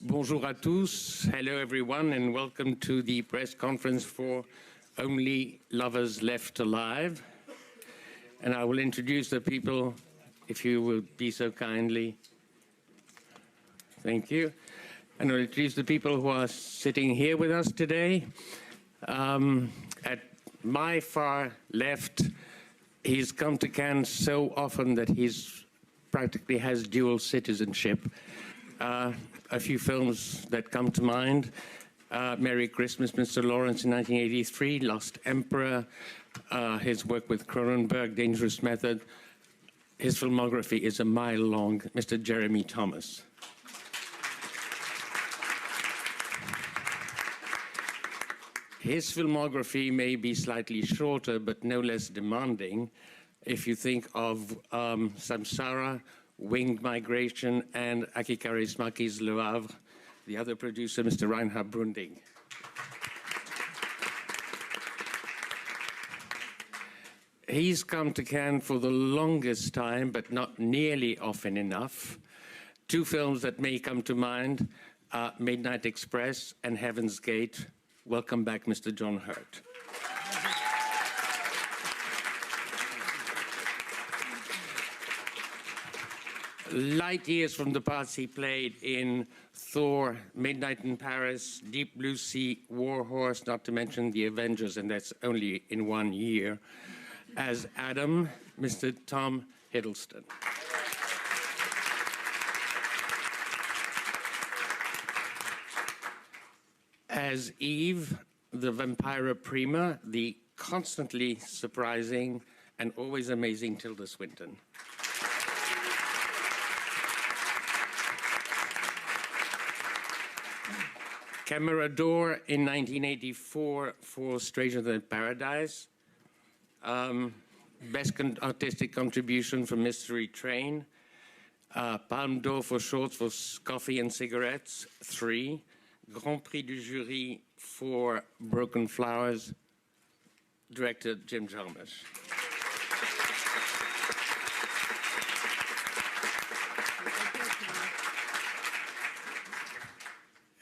Bonjour à tous. Hello, everyone, and welcome to the press conference for Only Lovers Left Alive. And I will introduce the people, if you would be so kindly. Thank you. And I'll introduce the people who are sitting here with us today. At my far left, he's come to Cannes so often that he's practically has dual citizenship. A few films that come to mind: Merry Christmas, Mr. Lawrence in 1983, Lost Emperor, his work with Cronenberg, Dangerous Method. His filmography is a mile long. Mr. Jeremy Thomas. His filmography may be slightly shorter, but no less demanding. If you think of Samsara, Winged Migration, and Aki Kaurismäki's Le Havre, the other producer, Mr. Reinhard Brunding. He's come to Cannes for the longest time, but not nearly often enough. Two films that may come to mind, Midnight Express and Heaven's Gate. Welcome back, Mr. John Hurt. Light years from the parts he played in Thor, Midnight in Paris, Deep Blue Sea, War Horse, not to mention The Avengers, and that's only in 1 year. As Adam, Mr. Tom Hiddleston. As Eve, the Vampira Prima, the constantly surprising and always amazing Tilda Swinton. Camera d'Or in 1984 for Stranger Than Paradise. Best artistic contribution for Mystery Train. Palme d'Or for shorts for Coffee and Cigarettes, 3. Grand Prix du Jury for Broken Flowers, director Jim Jarmusch.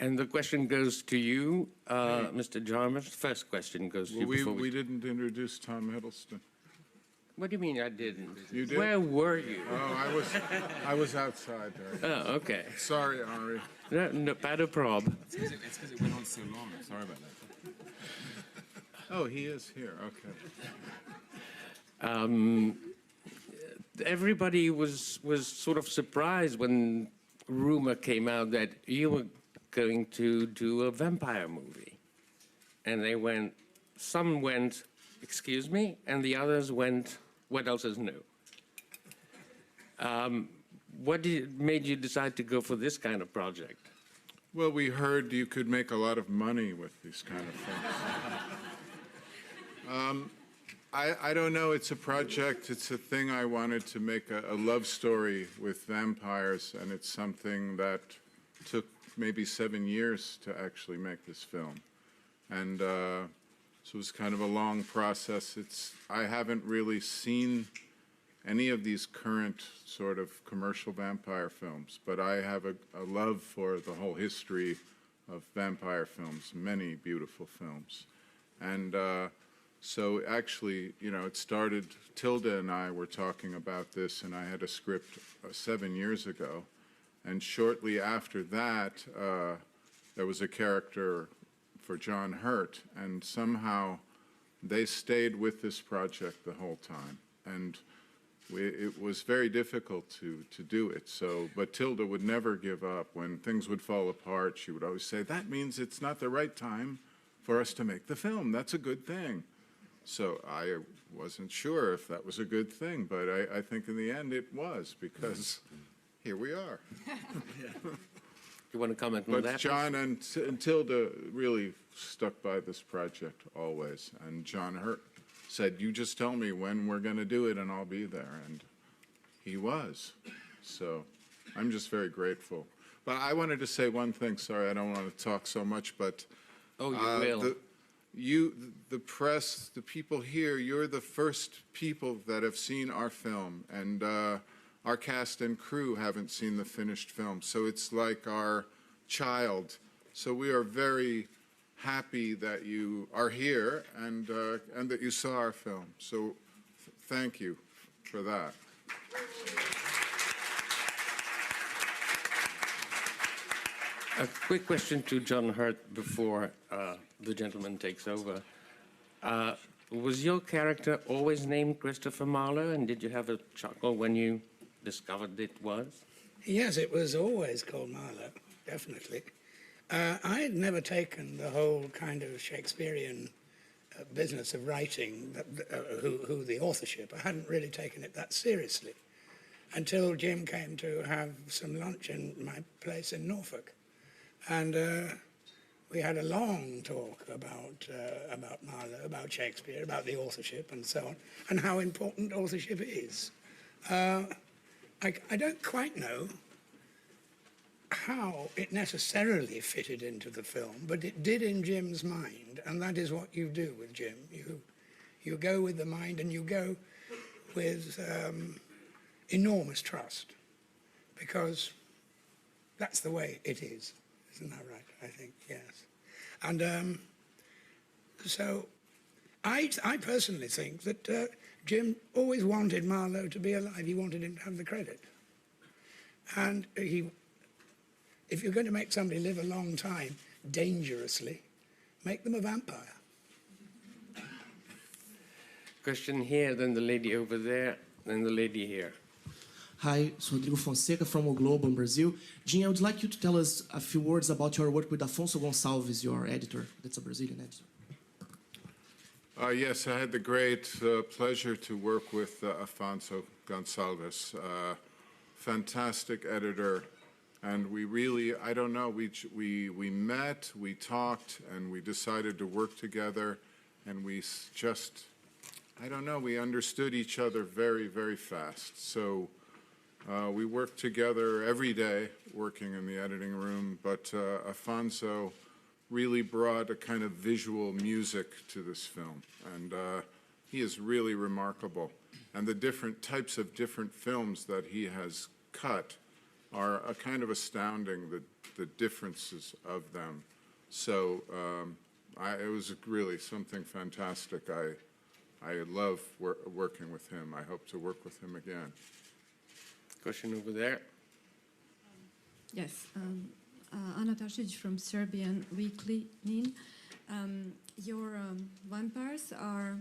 And the question goes to you, Mr. Jarmusch. First question goes to you. We didn't introduce Tom Hiddleston. What do you mean I didn't? You did? Where were you? Oh, I was outside there. Oh, okay. Sorry, Ari. No, pas de probe. It's because it went on so long. Sorry about that. Oh, he is here. Okay. Everybody was sort of surprised when rumor came out that you were going to do a vampire movie. And they went, some went, excuse me, and the others went, what else is new? What made you decide to go for this kind of project? Well, we heard you could make a lot of money with these kind of things. I don't know. It's a project. It's a thing I wanted to make a love story with vampires, and it's something that took maybe 7 years to actually make this film. And so it was kind of a long process. I haven't really seen any of these current sort of commercial vampire films, but I have a love for the whole history of vampire films, many beautiful films. And so actually, you know, it started, Tilda and I were talking about this, and I had a script 7 years ago. And shortly after that, there was a character for John Hurt, and somehow they stayed with this project the whole time. And it was very difficult to do it. So, but Tilda would never give up. When things would fall apart, she would always say, that means it's not the right time for us to make the film. That's a good thing. So I wasn't sure if that was a good thing, but I think in the end it was, because here we are. You want to comment on that? But John and Tilda really stuck by this project always. And John Hurt said, you just tell me when we're going to do it and I'll be there. And he was. So I'm just very grateful. But I wanted to say one thing. Sorry, I don't want to talk so much, but oh, you will. The press, the people here, you're the first people that have seen our film. And our cast and crew haven't seen the finished film. So it's like our child. So we are very happy that you are here and that you saw our film. So thank you for that. A quick question to John Hurt before the gentleman takes over. Was your character always named Christopher Marlowe, and did you have a chuckle when you discovered it was? Yes, it was always called Marlowe, definitely. I had never taken the whole kind of Shakespearean business of writing, who the authorship. I hadn't really taken it that seriously until Jim came to have some lunch in my place in Norfolk. And we had a long talk about Marlowe, about Shakespeare, about the authorship and so on, and how important authorship is. I don't quite know how it necessarily fitted into the film, but it did in Jim's mind, and that is what you do with Jim. You go with the mind, and you go with enormous trust, because that's the way it is. Isn't that right? I think, yes. And so I personally think that Jim always wanted Marlowe to be alive. He wanted him to have the credit. And if you're going to make somebody live a long time dangerously, make them a vampire. Question here, then the lady over there, then the lady here. Hi, it's Rodrigo Fonseca from O Globo in Brazil. Jim, I would like you to tell us a few words about your work with Afonso Gonçalves, your editor. That's a Brazilian editor. Yes, I had the great pleasure to work with Afonso Gonçalves, fantastic editor, and we really, I don't know, we met, we talked, and we decided to work together, and we just, I don't know, we understood each other very, very fast. So we worked together every day, working in the editing room, but Afonso really brought a kind of visual music to this film, and he is really remarkable. And the different types of different films that he has cut are a kind of astounding, the differences of them. So it was really something fantastic. I love working with him. I hope to work with him again. Question over there. Yes, Ana Taršić from Serbian Weekly NIN. Your vampires are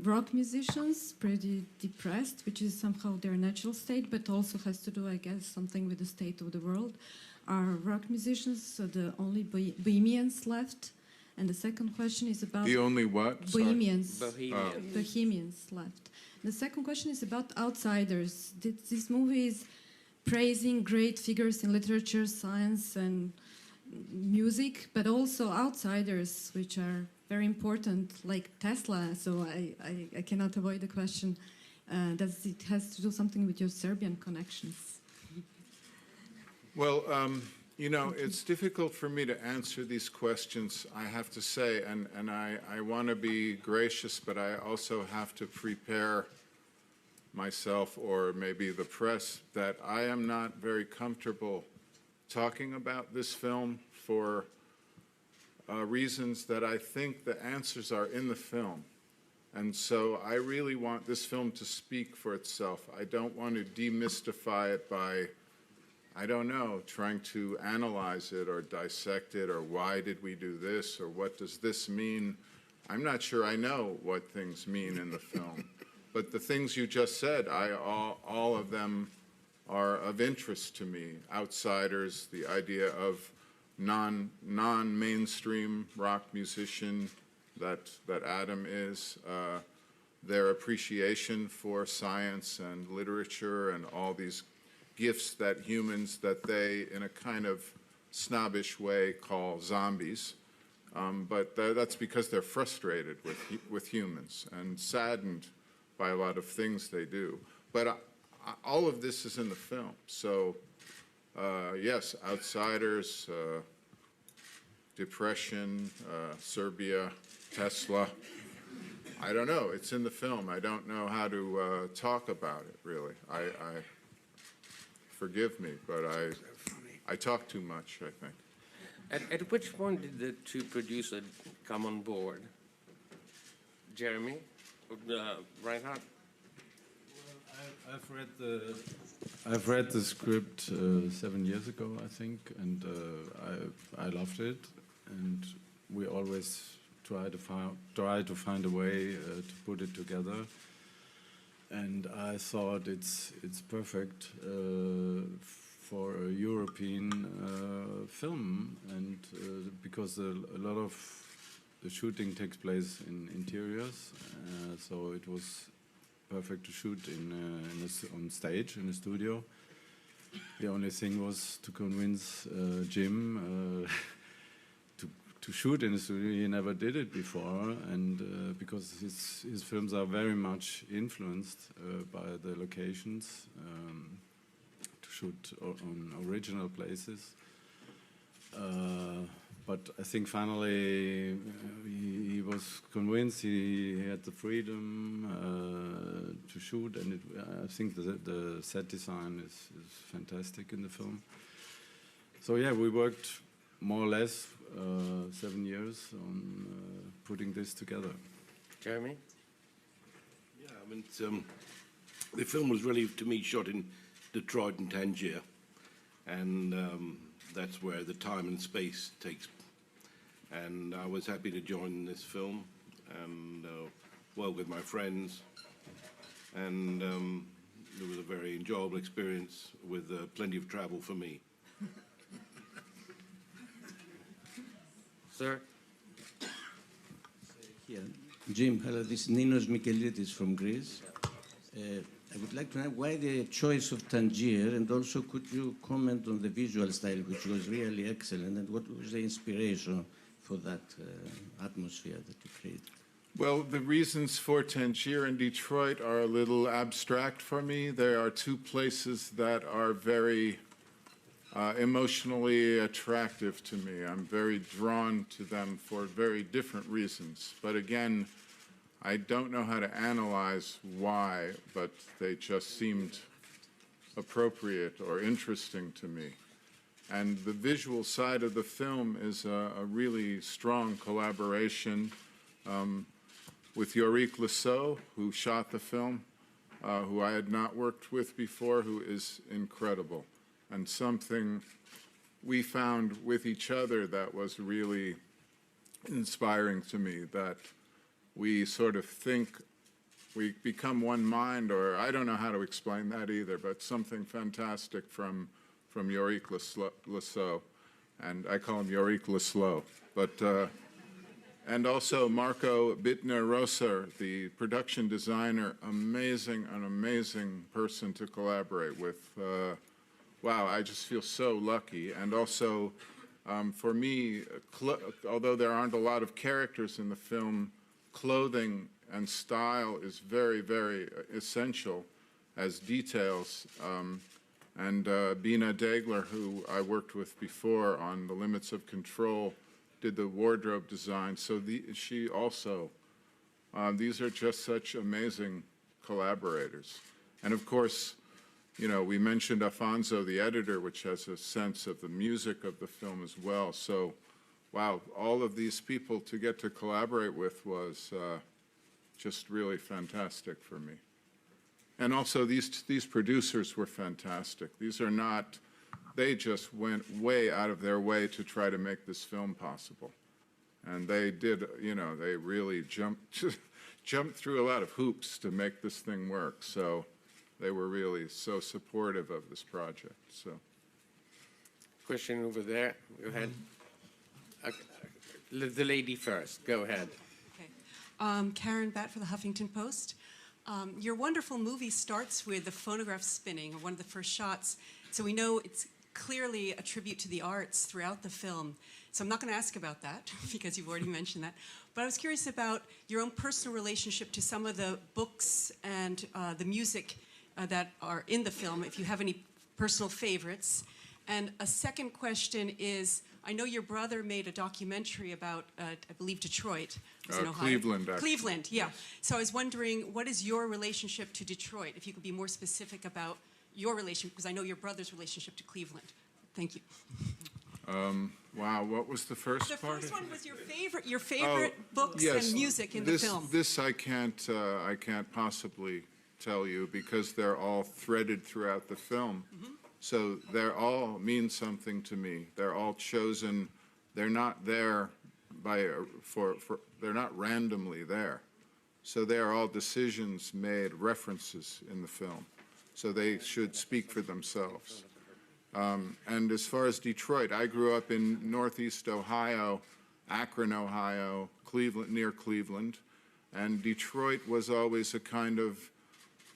rock musicians, pretty depressed, which is somehow their natural state, but also has to do, I guess, something with the state of the world. Are rock musicians so the only bohemians left? And the second question is about The only what? Sorry. bohemians. Bohemian. Bohemians left. The second question is about outsiders. This movie is praising great figures in literature, science, and music, but also outsiders, which are very important, like Tesla. So I cannot avoid the question, does it has to do something with your Serbian connections? Well, you know, it's difficult for me to answer these questions, I have to say, and I want to be gracious, but I also have to prepare myself, or maybe the press, that I am not very comfortable talking about this film for reasons that I think the answers are in the film. And so I really want this film to speak for itself. I don't want to demystify it by, I don't know, trying to analyze it or dissect it, or why did we do this, or what does this mean. I'm not sure I know what things mean in the film. But the things you just said, all of them are of interest to me. Outsiders, the idea of non-mainstream rock musician that Adam is, their appreciation for science and literature and all these gifts that humans, that they, in a kind of snobbish way, call zombies. But that's because they're frustrated with humans and saddened by a lot of things they do. But all of this is in the film. So, yes, outsiders, depression, Serbia, Tesla. I don't know. It's in the film. I don't know how to talk about it, really. forgive me, but Funny. I talk too much, I think. At which point did the two producers come on board? Jeremy? Reinhard? I've read the script 7 years ago, I think, and I loved it. And we always try to find a way to put it together. And I thought it's perfect for a European film, and because a lot of the shooting takes place in interiors, so it was perfect to shoot on stage in a studio. The only thing was to convince Jim to shoot in a studio. He never did it before, and because his films are very much influenced by the locations, to shoot on original places. But I think finally he was convinced. He had the freedom to shoot, and I think the set design is fantastic in the film. So yeah, we worked more or less 7 years on putting this together. Jeremy? Yeah, I mean, the film was really, to me, shot in Detroit and Tangier, and that's where the time and space takes. And I was happy to join this film and work with my friends, and it was a very enjoyable experience with plenty of travel for me. Sir? Yeah. Jim, hello, this is Ninos Mikelidis from Greece. I would like to know why the choice of Tangier, and also could you comment on the visual style, which was really excellent, and what was the inspiration for that atmosphere that you created? Well, the reasons for Tangier and Detroit are a little abstract for me. They are two places that are very emotionally attractive to me. I'm very drawn to them for very different reasons. But again, I don't know how to analyze why, but they just seemed appropriate or interesting to me. And the visual side of the film is a really strong collaboration with Yorick Lasso, who shot the film, who I had not worked with before, who is incredible. And something we found with each other that was really inspiring to me, that we sort of think we become one mind, or I don't know how to explain that either, but something fantastic from Yorick Lasso, and I call him Yorick Laslo. But and also Marco Bittner-Rosa, the production designer, an amazing person to collaborate with. Wow, I just feel so lucky. And also, for me, although there aren't a lot of characters in the film, clothing and style is very, very essential as details. And Bina Degler, who I worked with before on The Limits of Control, did the wardrobe design. So she also, these are just such amazing collaborators. And of course, you know, we mentioned Afonso, the editor, which has a sense of the music of the film as well. So, wow, all of these people to get to collaborate with was just really fantastic for me. And also, these producers were fantastic. These are not, they just went way out of their way to try to make this film possible. And they did, you know, they really jumped through a lot of hoops to make this thing work. So they were really so supportive of this project. So, Question over there. Go ahead. The lady first. Go ahead. Okay. Karen Batt for the Huffington Post. Your wonderful movie starts with the phonograph spinning, one of the first shots. So we know it's clearly a tribute to the arts throughout the film. So I'm not going to ask about that because you've already mentioned that. But I was curious about your own personal relationship to some of the books and the music that are in the film, if you have any personal favorites. And a second question is, I know your brother made a documentary about, I believe, Detroit. It was in Ohio. Cleveland, actually. Cleveland, yeah. So I was wondering, what is your relationship to Detroit? If you could be more specific about your relationship, because I know your brother's relationship to Cleveland. Thank you. Wow, what was the first The part? first one was your favorite books Yes, and music in the film. This I can't possibly tell you because they're all threaded throughout the film. So they're all mean something to me. They're all chosen. They're not there they're not randomly there. So they are all decisions made, references in the film. So they should speak for themselves. And as far as Detroit, I grew up in Northeast Ohio, Akron, Ohio, Cleveland, near Cleveland, and Detroit was always a kind of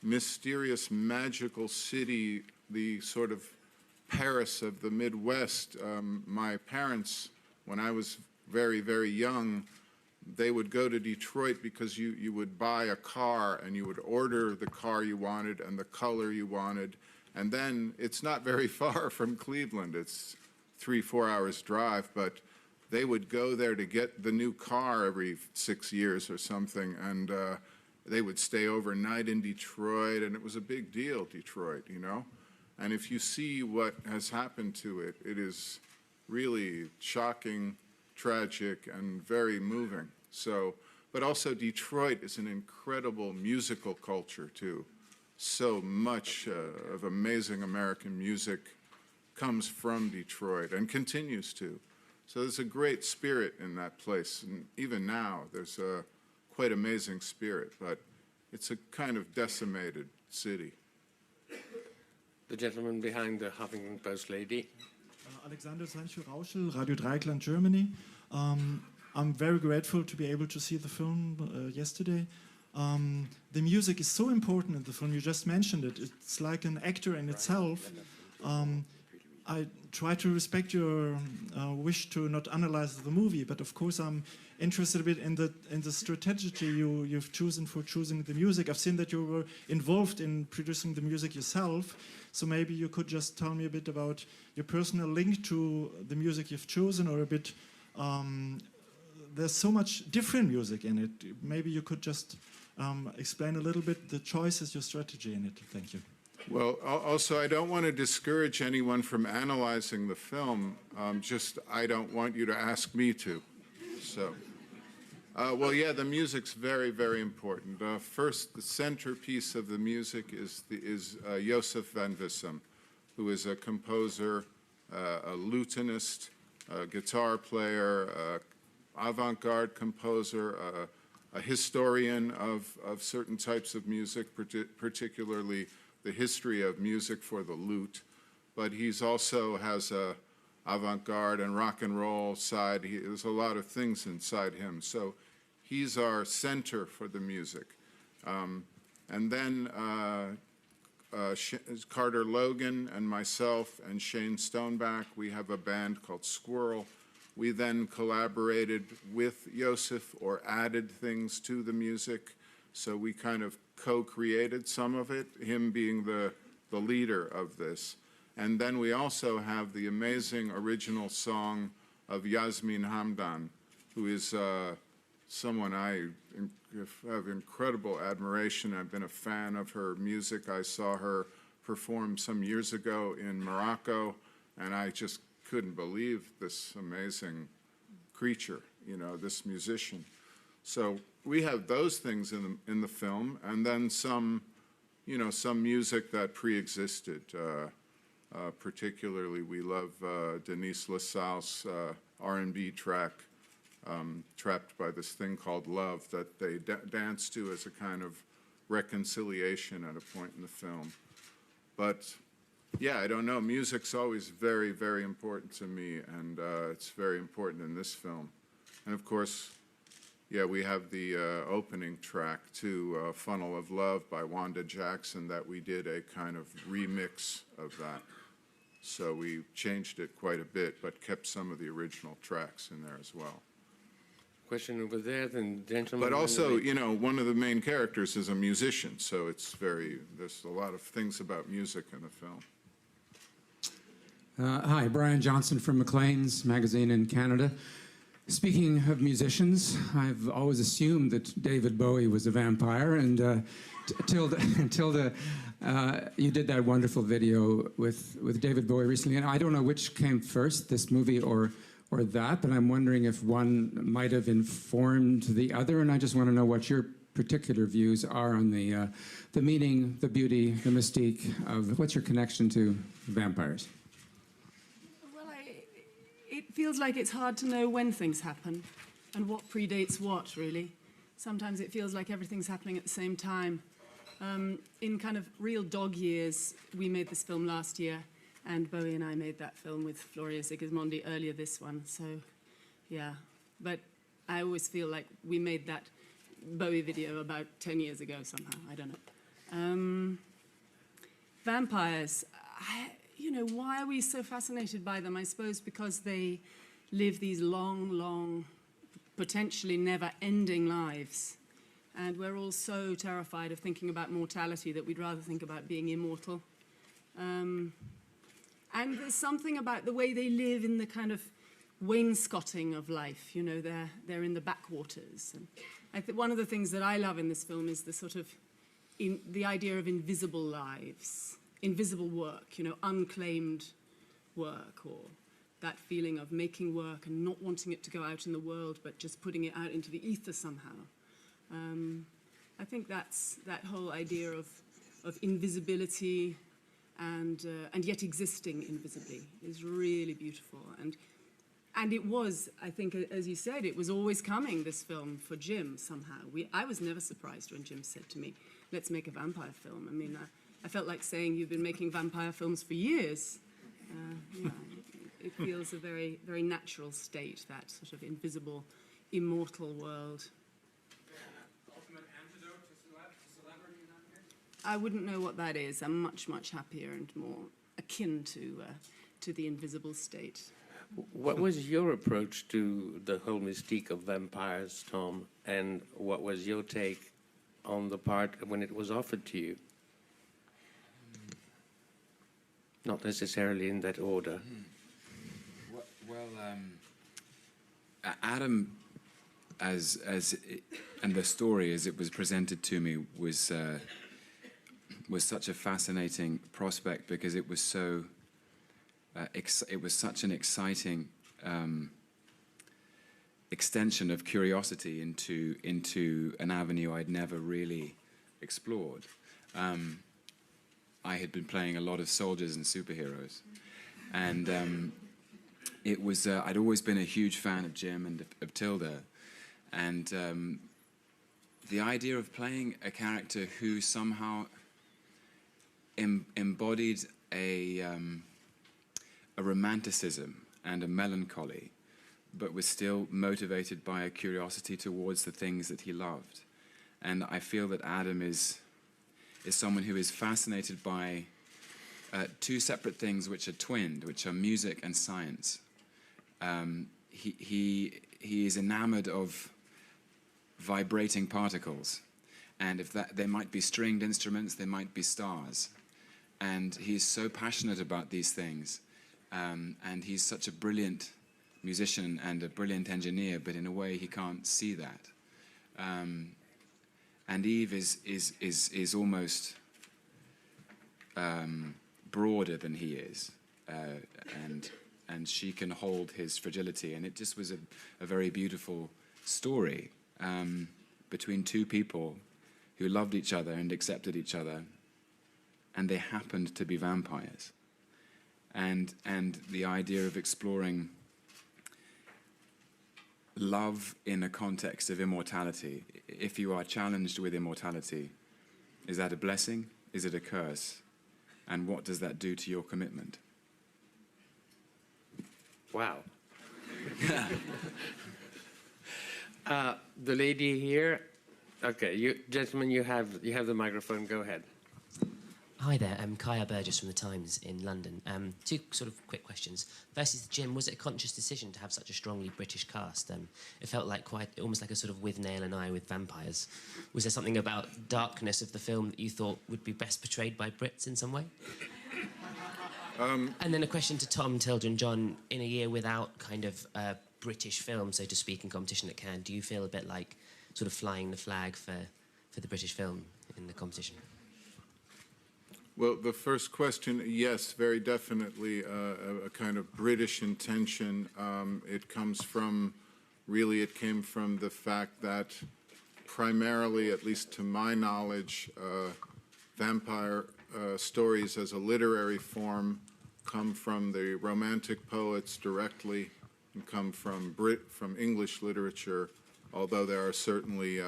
mysterious, magical city, the sort of Paris of the Midwest. My parents, when I was very, very young, they would go to Detroit because you would buy a car and you would order the car you wanted and the color you wanted. And then it's not very far from Cleveland. It's 3-4 hours drive, but they would go there to get the new car every 6 years or something, and they would stay overnight in Detroit, and it was a big deal, Detroit, you know? And if you see what has happened to it, it is really shocking, tragic, and very moving. So, but also Detroit is an incredible musical culture, too. So much of amazing American music comes from Detroit and continues to. So there's a great spirit in that place. And even now, there's a quite amazing spirit, but it's a kind of decimated city. The gentleman behind the Huffington Post lady. Alexander Sancho-Rauschel, Radio Dreieckland, Germany. I'm very grateful to be able to see the film yesterday. The music is so important in the film. You just mentioned it. It's like an actor in itself. I try to respect your wish to not analyze the movie, but of course I'm interested a bit in the strategy you've chosen for choosing the music. I've seen that you were involved in producing the music yourself, so maybe you could just tell me a bit about your personal link to the music you've chosen, or a bit. There's so much different music in it. Maybe you could just explain a little bit the choices, your strategy in it. Thank you. Well, also, I don't want to discourage anyone from analyzing the film. Just, I don't want you to ask me to. So, well, yeah, the music's very, very important. First, the centerpiece of the music is Josef van Vissem, who is a composer, a lutenist, a guitar player, avant-garde composer, a historian of certain types of music, particularly the history of music for the lute. But he's also has a avant-garde and rock and roll side. There's a lot of things inside him. So he's our center for the music. And then Carter Logan and myself and Shane Stoneback, we have a band called Squirrel. We then collaborated with Josef or added things to the music. So we kind of co-created some of it, him being the leader of this. And then we also have the amazing original song of Yasmin Hamdan, who is someone I have incredible admiration. I've been a fan of her music. I saw her perform some years ago in Morocco, and I just couldn't believe this amazing creature, you know, this musician. So we have those things in the film, and then some, you know, some music that pre-existed. Particularly, we love Denise LaSalle's R&B track, "Trapped by This Thing Called Love," that they dance to as a kind of reconciliation at a point in the film. But yeah, I don't know. Music's always very, very important to me, and it's very important in this film. And of course, yeah, we have the opening track to Funnel of Love by Wanda Jackson that we did a kind of remix of that. So we changed it quite a bit, but kept some of the original tracks in there as well. Question over there, then gentleman. But also, you know, one of the main characters is a musician, so it's there's a lot of things about music in the film. Hi, Brian Johnson from Maclean's magazine in Canada. Speaking of musicians, I've always assumed that David Bowie was a vampire, and Tilda, you did that wonderful video with David Bowie recently, and I don't know which came first, this movie or that, but I'm wondering if one might have informed the other, and I just want to know what your particular views are on the meaning, the beauty, the mystique of what's your connection to vampires? Well, it feels like it's hard to know when things happen and what predates what, really. Sometimes it feels like everything's happening at the same time. In kind of real dog years, we made this film last year, and Bowie and I made that film with Floria Sigismondi earlier this one, so yeah. But I always feel like we made that Bowie video about 10 years ago somehow, I don't know. Vampires, you know, why are we so fascinated by them? I suppose because they live these long, potentially never-ending lives. And we're all so terrified of thinking about mortality that we'd rather think about being immortal. And there's something about the way they live in the kind of wainscoting of life. You know, they're in the backwaters. And I think one of the things that I love in this film is the sort of the idea of invisible lives, invisible work, you know, unclaimed work, or that feeling of making work and not wanting it to go out in the world, but just putting it out into the ether somehow. I think that's that whole idea of invisibility and yet existing invisibly is really beautiful. And it was, I think, as you said, it was always coming, this film, for Jim somehow. I was never surprised when Jim said to me, let's make a vampire film. I mean, I felt like saying you've been making vampire films for years. Yeah, it feels a very, very natural state, that sort of invisible, immortal world. I wouldn't know what that is. I'm much, much happier and more akin to the invisible state. What was your approach to the whole mystique of vampires, Tom? And what was your take on the part when it was offered to you? Not necessarily in that order. Adam, and the story as it was presented to me was such a fascinating prospect, because it was so it was such an exciting extension of curiosity into an avenue I'd never really explored. I had been playing a lot of soldiers and superheroes, and it was I'd always been a huge fan of Jim and of Tilda, and the idea of playing a character who somehow embodied a romanticism and a melancholy, but was still motivated by a curiosity towards the things that he loved. And I feel that Adam is someone who is fascinated by two separate things which are twinned, which are music and science. He is enamored of vibrating particles, and if that, there might be stringed instruments, there might be stars, and he's so passionate about these things, and he's such a brilliant musician and a brilliant engineer, but in a way he can't see that. And Eve is almost broader than he is, and she can hold his fragility, and it just was a very beautiful story between two people who loved each other and accepted each other, and they happened to be vampires. And the idea of exploring love in a context of immortality. If you are challenged with immortality, is that a blessing? Is it a curse? And what does that do to your commitment? Wow. The lady here. Okay, you gentlemen, you have the microphone. Go ahead. Hi there, I'm Kaya Burgess from The Times in London. Two sort of quick questions. First is, Jim, was it a conscious decision to have such a strongly British cast? It felt like almost like a sort of Withnail and I with vampires. Was there something about darkness of the film that you thought would be best portrayed by Brits in some way? And then a question to Tom, Tilda and John. In a year without kind of British film, so to speak, in competition at Cannes. Do you feel a bit like sort of flying the flag for the British film in the competition? Well, the first question, yes, very definitely a kind of British intention. It comes from, really, it came from the fact that primarily, at least to my knowledge, vampire stories as a literary form come from the Romantic poets directly and come from English literature, although there are certainly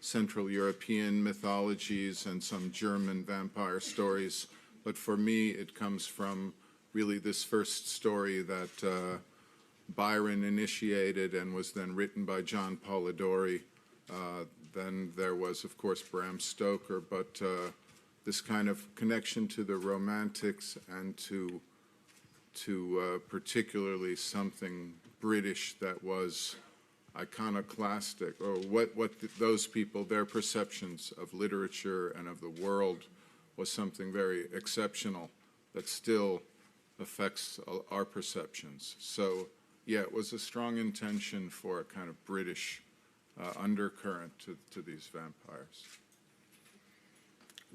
Central European mythologies and some German vampire stories. But for me, it comes from really this first story that Byron initiated and was then written by John Polidori. Then there was, of course, Bram Stoker, but this kind of connection to the Romantics and to particularly something British that was iconoclastic, or what those people, their perceptions of literature and of the world was something very exceptional that still affects our perceptions. So, yeah, it was a strong intention for a kind of British undercurrent to these vampires.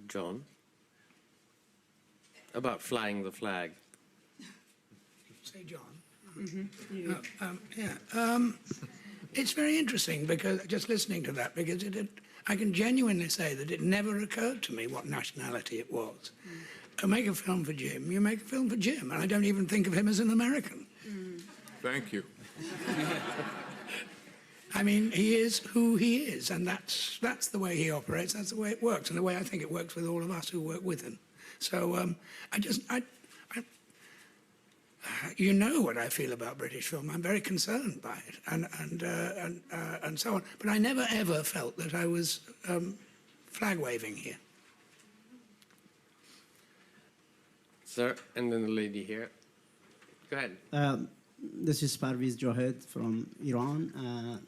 John? About flying the flag. Say John. It's very interesting because just listening to that, because I can genuinely say that it never occurred to me what nationality it was. I make a film for Jim, you make a film for Jim, and I don't even think of him as an American. Thank you. I mean, he is who he is, and that's the way he operates, that's the way it works, and the way I think it works with all of us who work with him. So you know what I feel about British film. I'm very concerned by it, and so on. But I never ever felt that I was flag waving here. Sir, and then the lady here. Go ahead. This is Parviz Johed from Iran.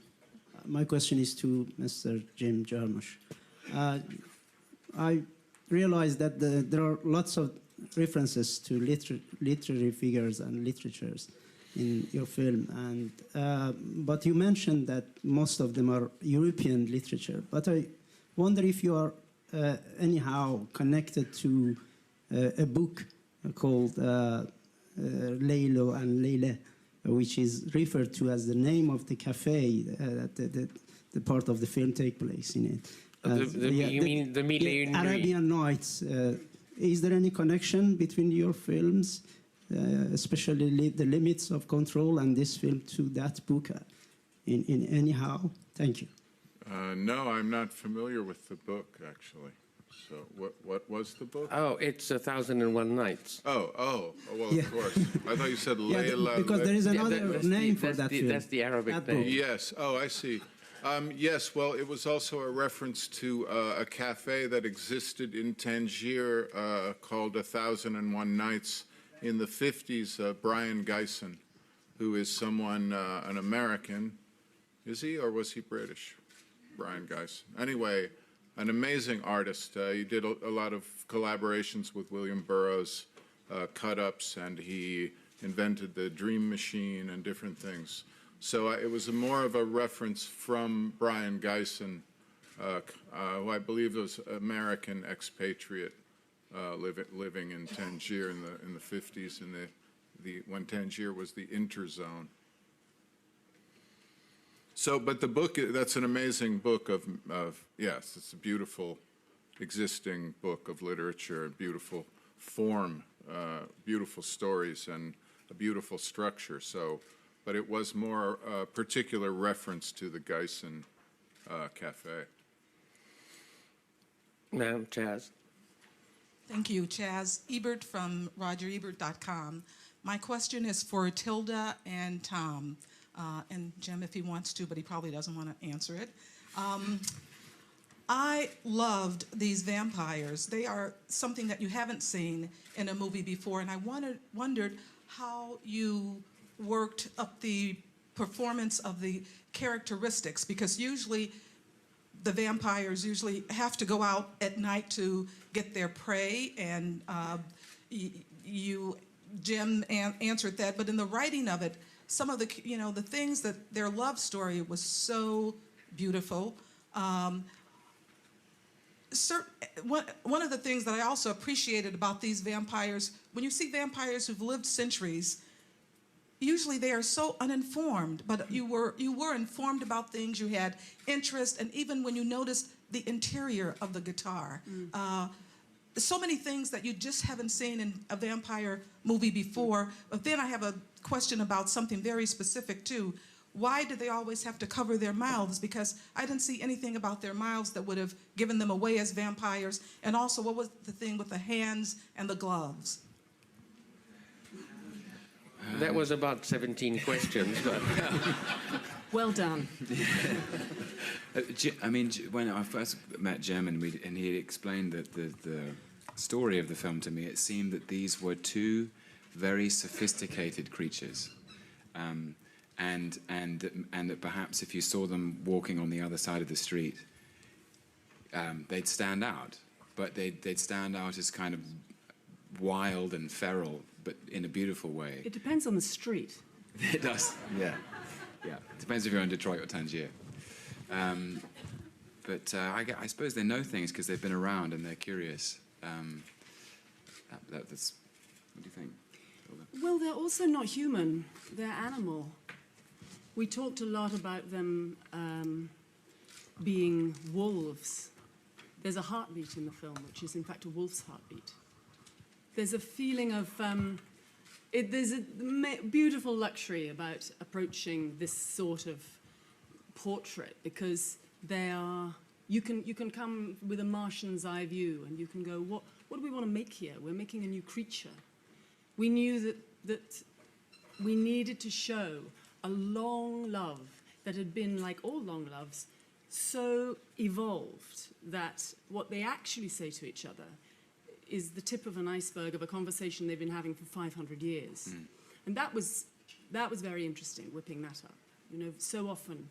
My question is to Mr. Jim Jarmusch. I realize that there are lots of references to literary figures and literatures in your film, and but you mentioned that most of them are European literature. But I wonder if you are anyhow connected to a book called Laylo and Leyle, which is referred to as the name of the cafe that the part of the film take place in it. You mean the Mille Arabian Nights. Is there any connection between your films, especially The Limits of Control and this film, to that book in anyhow? Thank you. No, I'm not familiar with the book, actually. So what was the book? Oh, it's 1001 Nights. Oh, well, Yeah. of course. I thought you said Yeah, Layla. because there is another name for that film. That's the Arabic that name. book. Yes. Oh, I see. Yes, well, it was also a reference to a cafe that existed in Tangier called 1001 Nights in the 50s. Brian Geisen, who is someone, an American. Is he, or was he British? Brian Geisen. Anyway, an amazing artist. He did a lot of collaborations with William Burroughs, cut-ups, and he invented the Dream Machine and different things. So it was more of a reference from Brian Geisen, who I believe was an American expatriate living in Tangier in the 50s, when Tangier was the interzone. So, but the book, that's an amazing book of yes, it's a beautiful existing book of literature, beautiful form, beautiful stories, and a beautiful structure. So, but it was more a particular reference to the Geisen Cafe. Ma'am, Chaz. Thank you, Chaz Ebert from RogerEbert.com. My question is for Tilda and Tom, and Jim if he wants to, but he probably doesn't want to answer it. I loved these vampires. They are something that you haven't seen in a movie before, and I wondered how you worked up the performance of the characteristics, because usually the vampires usually have to go out at night to get their prey, and Jim answered that, but in the writing of it, some of the, the things that their love story was so beautiful. One of the things that I also appreciated about these vampires, when you see vampires who've lived centuries, usually they are so uninformed, but you were informed about things, you had interest, and even when you noticed the interior of the guitar. So many things that you just haven't seen in a vampire movie before. But then I have a question about something very specific too. Why do they always have to cover their mouths? Because I didn't see anything about their mouths that would have given them away as vampires. And also, what was the thing with the hands and the gloves? That was about 17 questions, but... Well done. I mean, when I first met Jim and he explained that the story of the film to me, it seemed that these were two very sophisticated creatures. And that perhaps if you saw them walking on the other side of the street, they'd stand out. But they'd stand out as kind of wild and feral, but in a beautiful way. It depends on the street. It does, yeah. Yeah, it depends if you're in Detroit or Tangier. But I suppose they know things because they've been around and they're curious. That's, what do you think? Well, they're also not human. They're animal. We talked a lot about them being wolves. There's a heartbeat in the film, which is in fact a wolf's heartbeat. There's a feeling of, there's a beautiful luxury about approaching this sort of portrait because they are, you can come with a Martian's eye view and you can go, what do we want to make here? We're making a new creature. We knew that we needed to show a long love that had been, like all long loves, so evolved that what they actually say to each other is the tip of an iceberg of a conversation they've been having for 500 years. And that was very interesting, whipping that up. You know, so often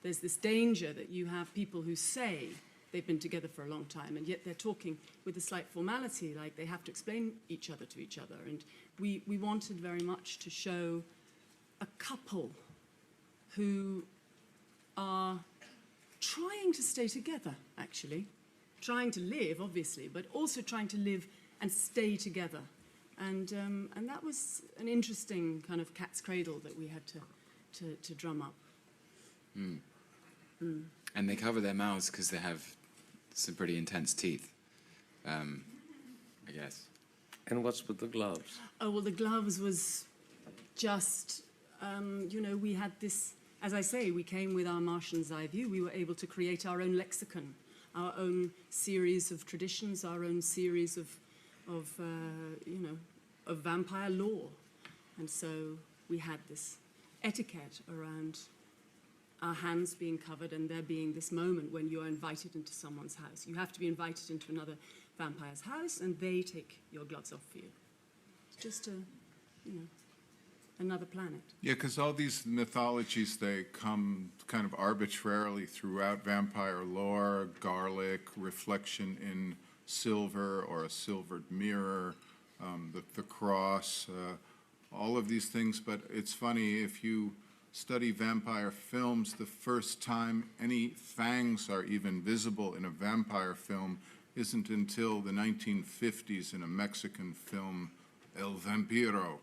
there's this danger that you have people who say they've been together for a long time, and yet they're talking with a slight formality, like they have to explain each other to each other. And we wanted very much to show a couple who are trying to stay together, actually. Trying to live, obviously, but also trying to live and stay together. And that was an interesting kind of cat's cradle that we had to drum up. And they cover their mouths because they have some pretty intense teeth, I guess. And what's with the gloves? Oh, well, the gloves was just, you know, we had this, as I say, we came with our Martian's eye view. We were able to create our own lexicon, our own series of traditions, our own series of vampire lore. And so we had this etiquette around our hands being covered and there being this moment when you are invited into someone's house. You have to be invited into another vampire's house and they take your gloves off for you. It's just another planet. Yeah, because all these mythologies, they come kind of arbitrarily throughout vampire lore, garlic, reflection in silver or a silvered mirror, the cross, all of these things. But it's funny, if you study vampire films, the first time any fangs are even visible in a vampire film isn't until the 1950s in a Mexican film, El Vampiro.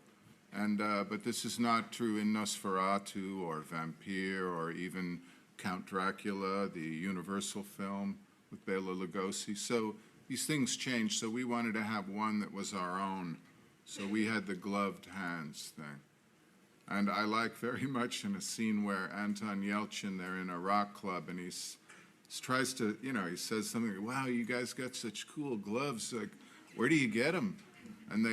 And, but this is not true in Nosferatu or Vampire or even Count Dracula, the Universal film with Bela Lugosi. So these things change, so we wanted to have one that was our own. So we had the gloved hands thing. And I like very much in a scene where Anton Yelchin, they're in a rock club, and he tries to, you know, he says something like, wow, you guys got such cool gloves. Like, where do you get them? And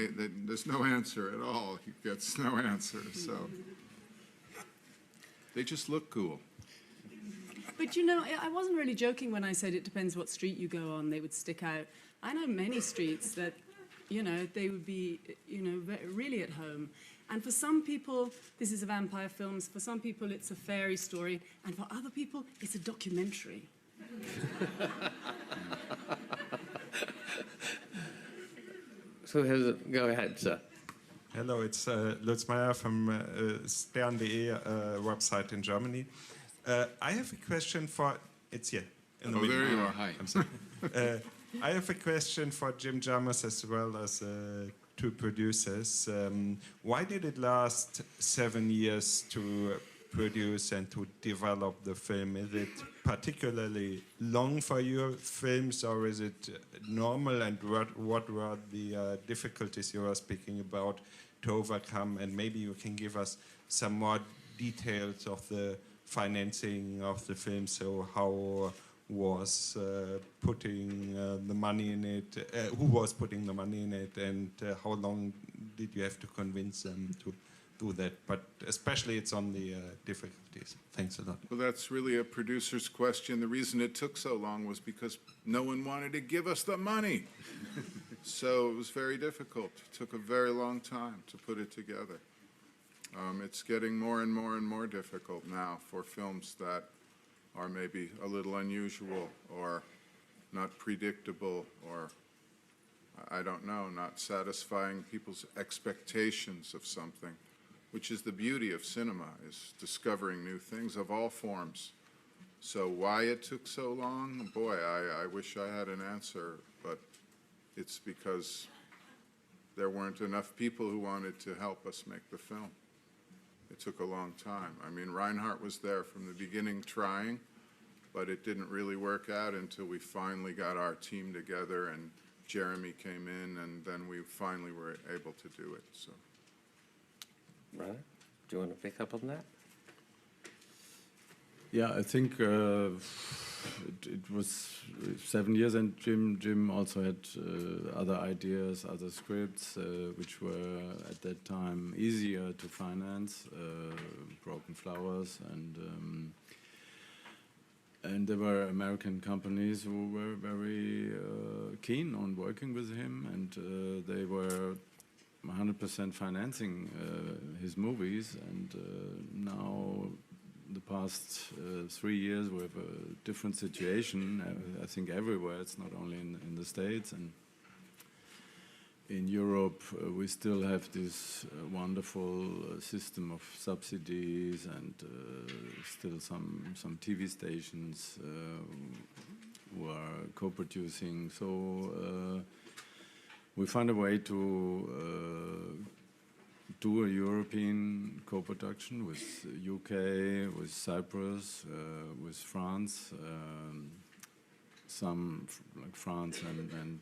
there's no answer at all. He gets no answer, so they just look cool. But you know, I wasn't really joking when I said it depends what street you go on, they would stick out. I know many streets that, you know, they would be, you know, really at home. And for some people, this is a vampire film. For some people, it's a fairy story. And for other people, it's a documentary. So go ahead, sir. Hello, it's Lutz Meyer from Stern.de website in Germany. I have a question for, it's here. In the middle. There you are. Hi. I'm sorry. I have a question for Jim Jarmusch as well as two producers. Why did it last 7 years to produce and to develop the film? Is it particularly long for your films, or is it normal? And what were the difficulties you were speaking about to overcome? And maybe you can give us some more details of the financing of the film. So how was putting the money in it? Who was putting the money in it? And how long did you have to convince them to do that? But especially it's on the difficulties. Thanks a lot. Well, that's really a producer's question. The reason it took so long was because no one wanted to give us the money. So it was very difficult. It took a very long time to put it together. It's getting more and more and more difficult now for films that are maybe a little unusual or not predictable or, I don't know, not satisfying people's expectations of something, which is the beauty of cinema, is discovering new things of all forms. So why it took so long? Boy, I wish I had an answer, but it's because there weren't enough people who wanted to help us make the film. It took a long time. I mean, Reinhardt was there from the beginning trying, but it didn't really work out until we finally got our team together and Jeremy came in, and then we finally were able to do it. So. Right. Do you want to pick up on that? Yeah, I think it was 7 years, and Jim also had other ideas, other scripts, which were at that time easier to finance, Broken Flowers, and there were American companies who were very keen on working with him, and they were 100% financing his movies, and now the past 3 years we have a different situation. I think everywhere, it's not only in the States, and in Europe we still have this wonderful system of subsidies, and still some TV stations who are co-producing. So we find a way to do a European co-production with UK, with Cyprus, with France. Some like France and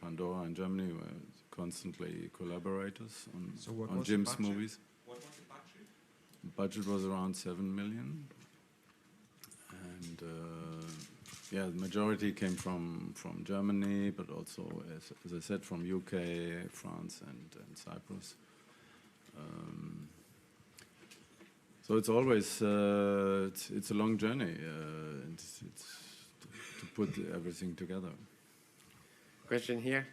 Pandora and Germany were constantly collaborators on Jim's movies. What was the budget? The budget was around 7 million, and yeah, the majority came from Germany, but also, as I said, from UK, France, and Cyprus. So it's always it's a long journey, and it's to put everything together. Question here.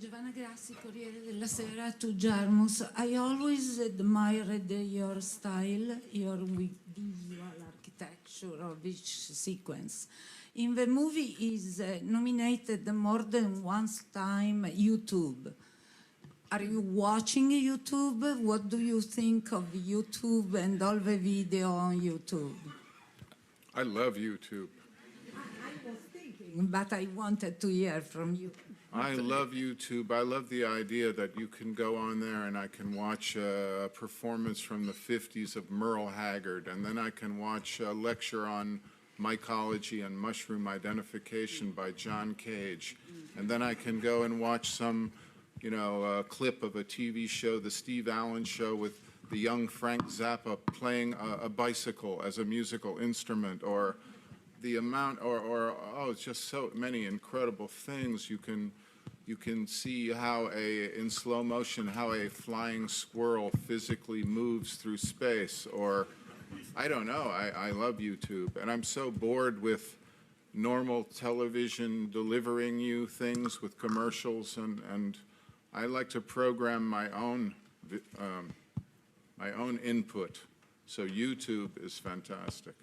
Giovanna Grassi, Corriere della Sera, to Jarmusch. I always admired your style, your visual architecture of each sequence. In the movie is nominated more than once time YouTube. Are you watching YouTube? What do you think of YouTube and all the video on YouTube? I love YouTube. I was thinking, but I wanted to hear from you. I love YouTube. I love the idea that you can go on there and I can watch a performance from the 50s of Merle Haggard, and then I can watch a lecture on mycology and mushroom identification by John Cage, and then I can go and watch some, you know, a clip of a TV show, the Steve Allen Show, with the young Frank Zappa playing a bicycle as a musical instrument, or the amount, or oh, it's just so many incredible things. You can see how in slow motion, how a flying squirrel physically moves through space, or I don't know. I love YouTube, and I'm so bored with normal television delivering you things with commercials, and I like to program my own input. So YouTube is fantastic.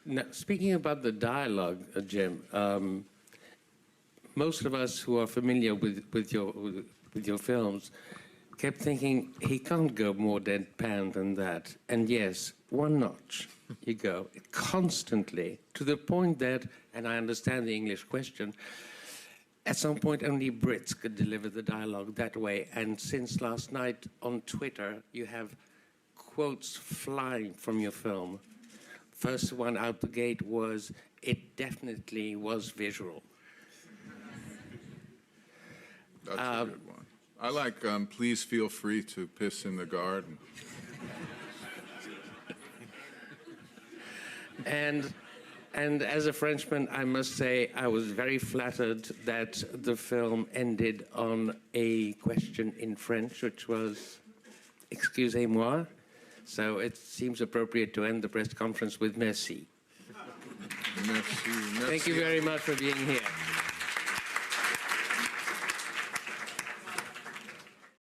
Now, speaking about the dialogue, Jim, most of us who are familiar with your films, kept thinking, he can't go more deadpan than that. And yes, one notch you go, constantly, to the point that, and I understand the English question, at some point only Brits could deliver the dialogue that way. And since last night on Twitter, you have quotes flying from your film. First one out the gate was, "It definitely was visual." That's a good one. I like, please feel free to piss in the garden. And as a Frenchman, I must say I was very flattered that the film ended on a question in French, which was, "Excusez-moi." So it seems appropriate to end the press conference with merci. Merci. Thank you very much for being here.